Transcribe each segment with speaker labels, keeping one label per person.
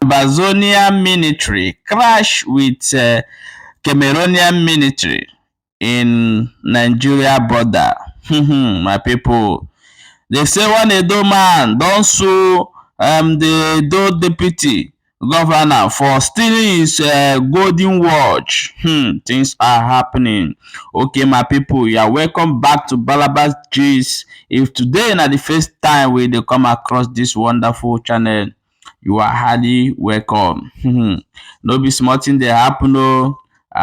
Speaker 1: Ambazonia military clash with Cameroonian military in Nigeria border. My people, they say one Edo man don sue the Edo deputy governor for stealing his golden watch. Things are happening. Okay, my people, you are welcome back to Balabas Gist. If today na the first time we dey come across this wonderful channel, you are highly welcome. No be small thing dey happen o.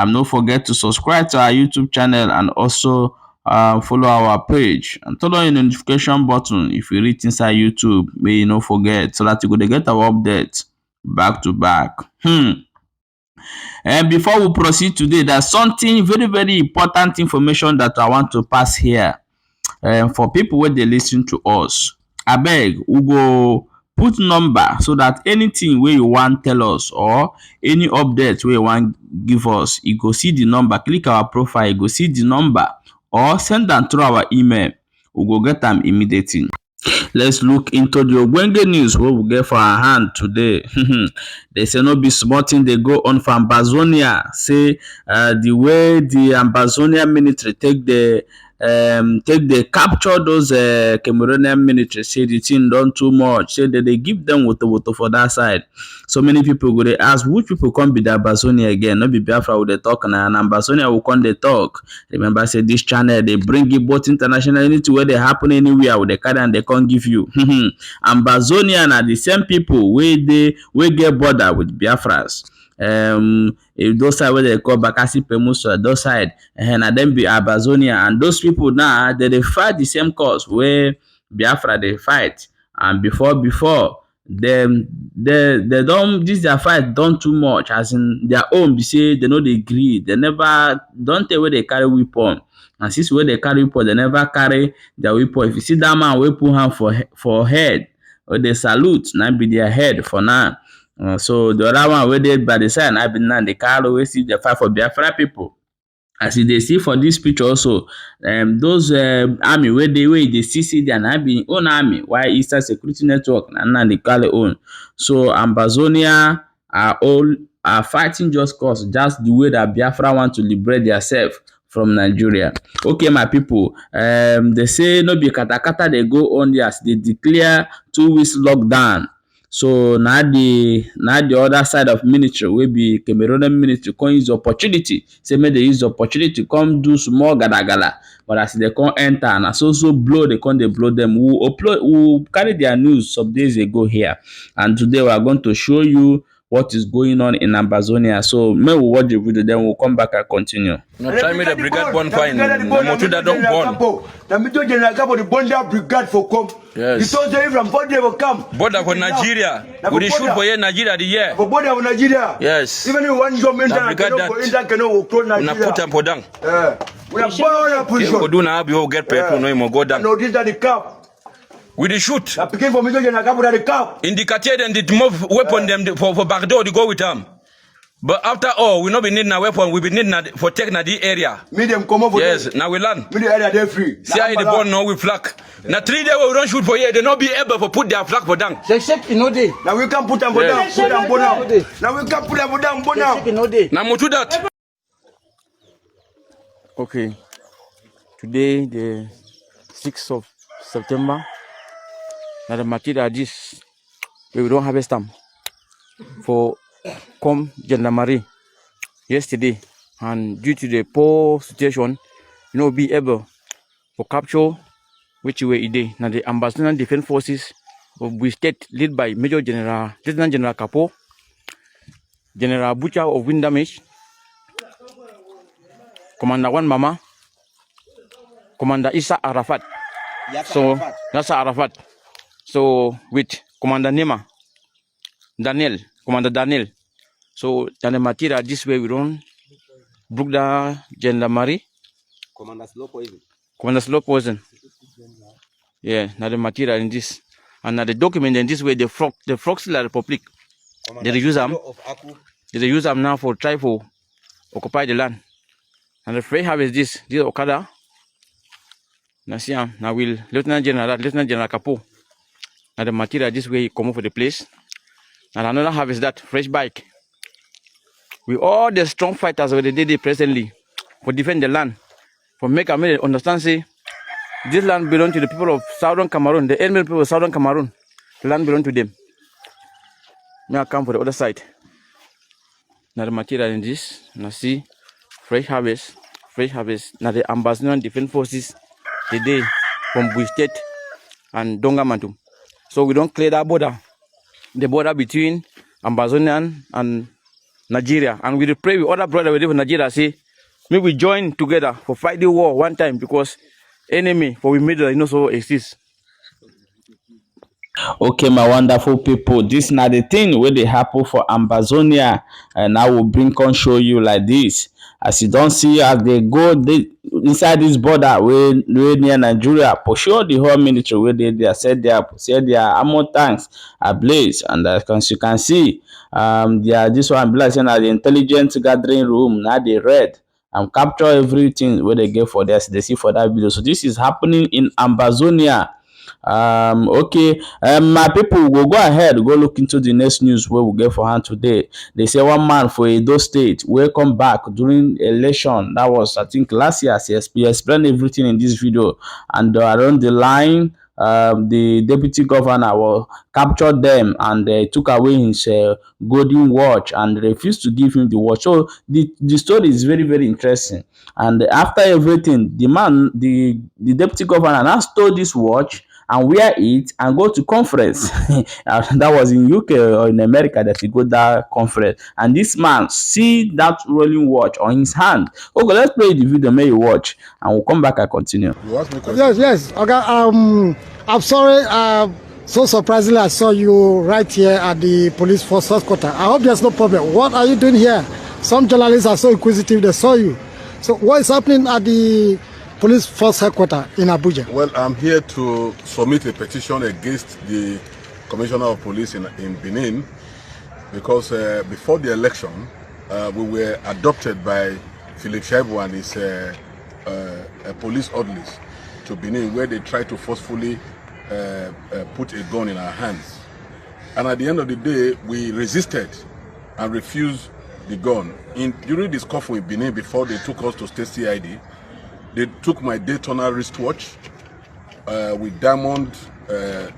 Speaker 1: No forget to subscribe to our YouTube channel and also follow our page and turn on the notification button if you reach inside YouTube. May you no forget, so that you go dey get our updates back to back. And before we proceed today, there's something very important information that I want to pass here. For people wey dey listen to us, abeg we go put number so that anything wey you want tell us or any update wey you want give us, you go see the number. Click our profile, you go see the number, or send them through our email. We go get them immediately. Let's look into the ogbonge news wey we get for our hand today. They say no be small thing dey go on for Ambazonia. Say the way the Ambazonia military take the capture those Cameroonian military, say the thing done too much. Say that they give them water for that side. So many people go dey ask, which people come be the Ambazonia again? No be Biafra with the talk now, and Ambazonia will come dey talk. Remember, say this channel they bring you both international, anything where they happen anywhere with the card and they can't give you. Ambazonia are the same people where get border with Biafras. If those side where they call Bakassi Pemuso, those side, and then be Ambazonia, and those people now they fight the same cause where Biafra they fight, and before them they don't, this their fight done too much, as in their own be say they know they agree, they never don't tell where they carry weapon, and since where they carry weapon they never carry their weapon. If you see that man we put hand for head, or they salute, now be their head for now. So the other one where they by the side, I be now they carry always see the fight for Biafra people. As they see for this picture also, those army where they see their na be own army, while Eastern Security Network and they call it own. So Ambazonia are fighting just cause, just the way that Biafra want to liberate themselves from Nigeria. Okay, my people, they say no be katakata they go on there as they declare 2 weeks lockdown. So now the other side of military will be Cameroonian military come use opportunity. Say may they use opportunity come do small gala. But as they come enter and so blow, they blow them. We'll carry their news some days ago here. And today we are going to show you what is going on in Ambazonia. So may we watch the video, then we'll come back and continue.
Speaker 2: No, try me the brigade born fine. The don't born.
Speaker 3: The Major General Capo, the Bonda brigade for come.
Speaker 2: Yes.
Speaker 3: You told them from border will come.
Speaker 2: Border for Nigeria. We shoot for here Nigeria the year.
Speaker 3: For border of Nigeria.
Speaker 2: Yes.
Speaker 3: Even if one government cannot put Nigeria.
Speaker 2: Put them for down.
Speaker 3: We are born a position.
Speaker 2: We do now be get petrol no more go down.
Speaker 3: No, this is the cap.
Speaker 2: We the shoot.
Speaker 3: Applicant for Major General Capo the cap.
Speaker 2: Indicated and the move weapon them for backdoor to go with them. But after all, we not be needing a weapon. We be needing for taking the area.
Speaker 3: Medium come over.
Speaker 2: Yes, now we land.
Speaker 3: Medium area they free.
Speaker 2: See how the born now we flag. Now 3 days we don't shoot for here. They not be able to put their flag for down.
Speaker 3: They shake in no day. Now we can put them for down. Put them for down. Now we can put them for down. Put down.
Speaker 2: In no day. Now we do that.
Speaker 4: Okay. Today the 6th of September. Now the material this we don't have a stamp for come gendarmerie yesterday, and due to the poor situation, be able to capture which way day. Now the Ambazonian Defense Forces of the state led by Major General Lieutenant General Capo, General Butcher of Wind Damage, Commander One Mama, Commander Issa Arafat. Arafat. So with Commander Nema, Commander Daniel. So then the material this way we run broke the gendarmerie. Commander Slow Poison. Yeah, now the material in this. And now the document in this way the Froxilla Republic. They use them now for try for occupy the land. And the free have is this Okada. Now see now will Lieutenant General Capo. Now the material this way come over the place. And another half is that fresh bike. With all the strong fighters where they did it presently for defend the land, for make America understand, say, this land belongs to the people of Southern Cameroon, the enemy people of Southern Cameroon. The land belongs to them. Now I come for the other side. Now the material in this, now see, fresh harvest. Now the Ambazonian Defense Forces today from Bui State and Dongamantum. So we don't clear that border, the border between Ambazonian and Nigeria, and we pray with other brothers within Nigeria, say, may we join together for fight the war one time, because enemy for we middle so exists.
Speaker 1: Okay, my wonderful people, this na the thing where they happen for Ambazonia, and I will bring on show you like this. As you don't see, as they go inside this border way near Nigeria, for sure the whole military where they set their armor tanks ablaze, and as you can see, this one be like saying the intelligence gathering room now they read and capture everything where they get for this they see for that video. So this is happening in Ambazonia. Okay, my people will go ahead, go look into the next news where we get for hand today. They say one man for Edo State will come back during election. That was, I think, last year. He explained everything in this video, and around the line, the deputy governor will capture them, and they took away his golden watch and refused to give him the watch. So the story is very, very interesting. And after everything, the deputy governor now stole this watch and wear it and go to conference. That was in UK or in America that he go that conference. And this man see that rolling watch on his hand. Okay, let's play the video, may you watch, and we'll come back and continue.
Speaker 5: Yes. Okay, I'm sorry. So surprisingly, I saw you right here at the police force headquarters. I hope there's no problem. What are you doing here? Some journalists are so inquisitive, they saw you. So what is happening at the police force headquarters in Abuja?
Speaker 6: Well, I'm here to submit a petition against the Commissioner of Police in Benin, because before the election, we were adopted by Philip Shaibu and his police orderlies to Benin, where they tried to forcefully put a gun in our hands. And at the end of the day, we resisted and refused the gun. During this scuffle in Benin, before they took us to state CID, they took my Daytona wristwatch with diamond, a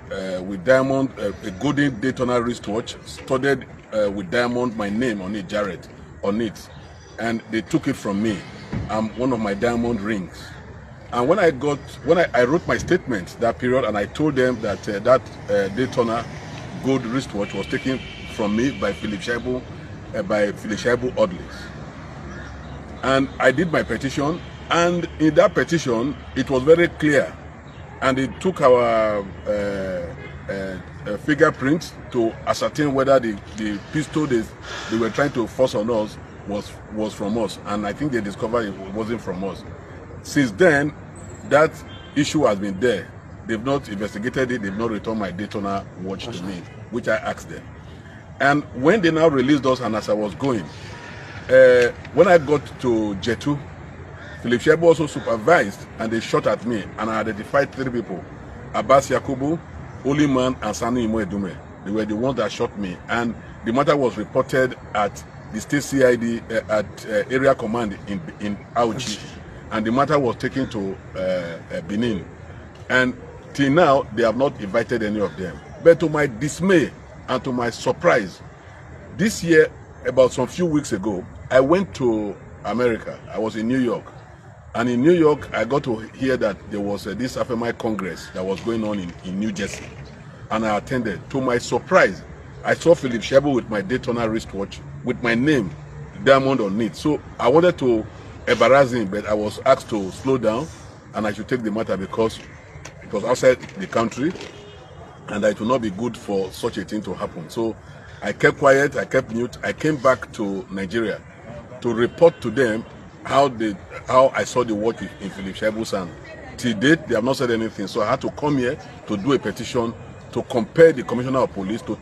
Speaker 6: golden Daytona wristwatch studded with diamond, my name on it, Jared, on it, and they took it from me. One of my diamond rings. And when I wrote my statement that period, and I told them that Daytona gold wristwatch was taken from me by Philip Shaibu orderlies. And I did my petition. And in that petition, it was very clear, and it took our fingerprints to ascertain whether the pistol they were trying to force on us was from us, and I think they discovered it wasn't from us. Since then, that issue has been there. They've not investigated it. They've not returned my Daytona watch to me, which I asked them. And when they now released us, and as I was going, when I got to Jetu, Philip Shaibu also supervised, and they shot at me, and I identified 3 people: Abbas Yakubu, Oliman, and Sani Imoedume. They were the ones that shot me, and the matter was reported at the state CID at area command in Auchi, and the matter was taken to Benin. And till now, they have not invited any of them. But to my dismay and to my surprise, this year, about some few weeks ago, I went to America. I was in New York. And in New York, I got to hear that there was this AFMI Congress that was going on in New Jersey. And I attended. To my surprise, I saw Philip Shaibu with my Daytona wristwatch with my name, diamond on it. So I wanted to embarrass him, but I was asked to slow down and I should take the matter because it was outside the country and it would not be good for such a thing to happen. So I kept quiet, I kept mute. I came back to Nigeria to report to them how I saw the watch in Philip Shaibu's hand. Till date, they have not said anything. So I had to come here to do a petition to compel the Commissioner of Police to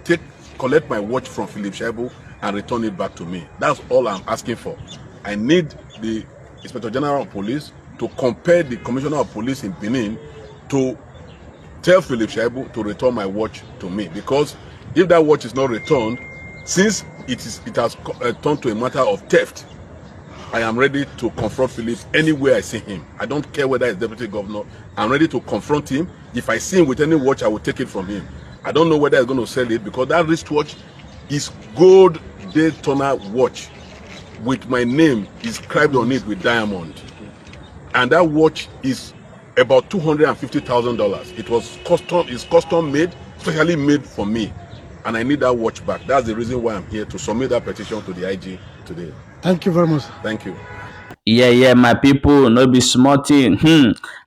Speaker 6: collect my watch from Philip Shaibu and return it back to me. That's all I'm asking for. I need the Inspector General of Police to compel the Commissioner of Police in Benin to tell Philip Shaibu to return my watch to me, because If that watch is not returned, since it has turned to a matter of theft, I am ready to confront Philip anywhere I see him. I don't care whether he's deputy governor. I'm ready to confront him. If I see him with any watch, I will take it from him. I don't know whether he's going to sell it, because that wristwatch is gold Daytona watch with my name inscribed on it with diamond. And that watch is about $250,000. It was custom made, specially made for me. And I need that watch back. That's the reason why I'm here, to submit that petition to the IG today.
Speaker 5: Thank you very much.
Speaker 6: Thank you.
Speaker 1: Yeah, my people, no be small thing.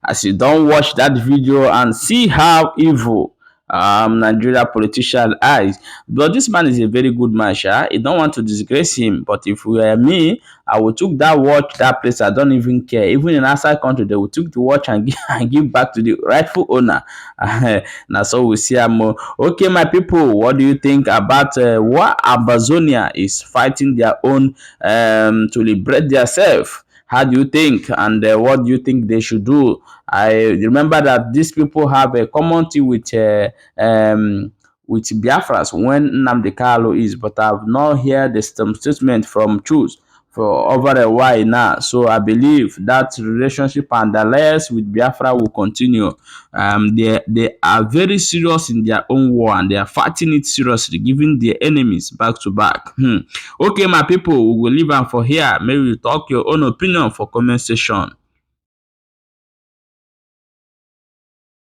Speaker 1: As you don't watch that video and see how evil Nigeria politician eyes. But this man is a very good man, sha. I don't want to disgrace him, but if we were me, I would took that watch, that place. I don't even care. Even in outside country, they would took the watch and give back to the rightful owner. Now, so we see more. Okay, my people, what do you think about what Ambazonia is fighting their own to liberate themselves? How do you think, and what do you think they should do? I remember that these people have a common thing with Biafras when Nnamdi Kanu is, but I've not heard the statement from Choose for over a while now. So I believe that relationship and alliance with Biafra will continue. They are very serious in their own war, and they are fighting it seriously, giving their enemies back to back. Okay, my people, we will leave them for here. Maybe you talk your own opinion for comment section.